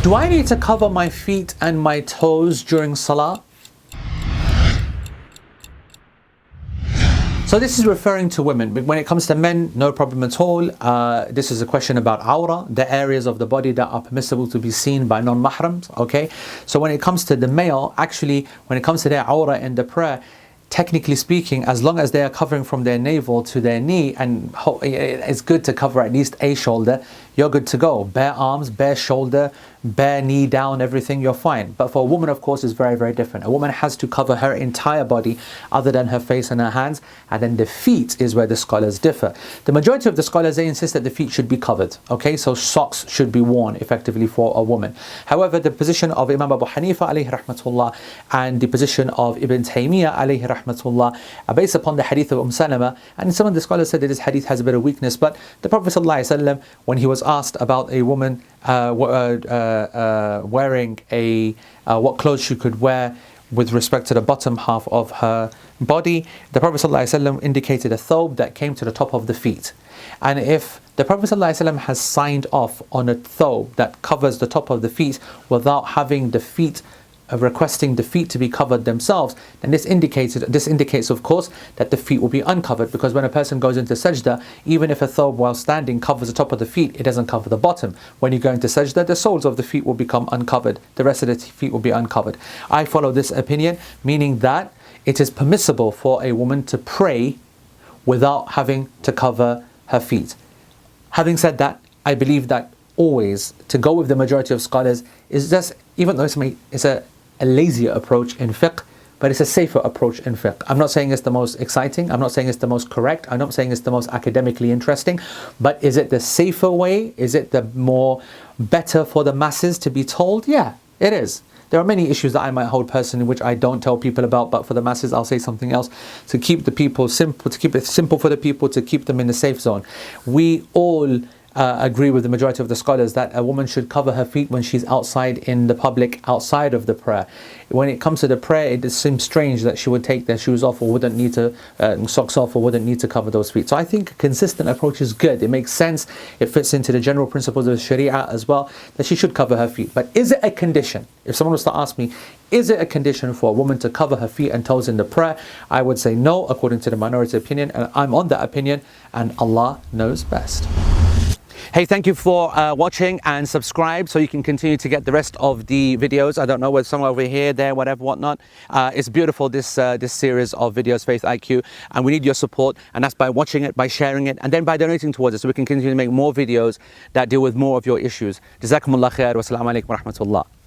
Do I need to cover my feet and my toes during Salah? So this is referring to women, but when it comes to men, no problem at all. This is a question about Awrah, the areas of the body that are permissible to be seen by non-mahrams, okay? So when it comes to the male, actually, when it comes to their Awrah in the prayer, technically speaking, as long as they are covering from their navel to their knee, and it's good to cover at least a shoulder, you're good to go. Bare arms, bare shoulder, bare knee down, everything, you're fine. But for a woman, of course, is very, very different. A woman has to cover her entire body other than her face and her hands, and then the feet is where the scholars differ. The majority of the scholars, they insist that the feet should be covered, okay? So socks should be worn effectively for a woman. However, the position of Imam Abu Hanifa alayhi rahmatullah and the position of Ibn Taimiyyah alayhi rahmatullah are based upon the hadith of Salamah, and some of the scholars said that this hadith has a bit of weakness, but the Prophet ﷺ, when he was asked about a woman wearing what clothes she could wear with respect to the bottom half of her body, the Prophet ﷺ indicated a thobe that came to the top of the feet. And if the Prophet ﷺ has signed off on a thobe that covers the top of the feet without having the feet requesting the feet to be covered themselves, then this indicates of course that the feet will be uncovered, because when a person goes into sajda, even if a thobe while standing covers the top of the feet, it doesn't cover the bottom. When you go into sajda, the soles of the feet will become uncovered, the rest of the feet will be uncovered. I follow this opinion, meaning that it is permissible for a woman to pray without having to cover her feet. Having said that, I believe that always to go with the majority of scholars is just, even though it's a lazier approach in fiqh, but it's a safer approach in fiqh. I'm not saying it's the most exciting, I'm not saying it's the most correct, I'm not saying it's the most academically interesting, but is it the safer way? Is it the more better for the masses to be told? Yeah, it is. There are many issues that I might hold personally which I don't tell people about, but for the masses I'll say something else, to keep the people simple, to keep it simple for the people, to keep them in the safe zone. We all agree with the majority of the scholars that a woman should cover her feet when she's outside in the public, outside of the prayer. When it comes to the prayer, it seems strange that she would take their shoes off or wouldn't need to, socks off, or wouldn't need to cover those feet. So I think a consistent approach is good. It makes sense. It fits into the general principles of Sharia as well, that she should cover her feet. But is it a condition? If someone was to ask me, is it a condition for a woman to cover her feet and toes in the prayer? I would say no, according to the minority opinion, and I'm on that opinion, and Allah knows best. Hey, thank you for watching, and subscribe so you can continue to get the rest of the videos. I don't know whether somewhere over here, there, whatever, whatnot. It's beautiful, this series of videos, FaithIQ, and we need your support, and that's by watching it, by sharing it, and then by donating towards it, so we can continue to make more videos that deal with more of your issues. Jazakumullah khair, wa assalamu alaikum wa rahmatullah.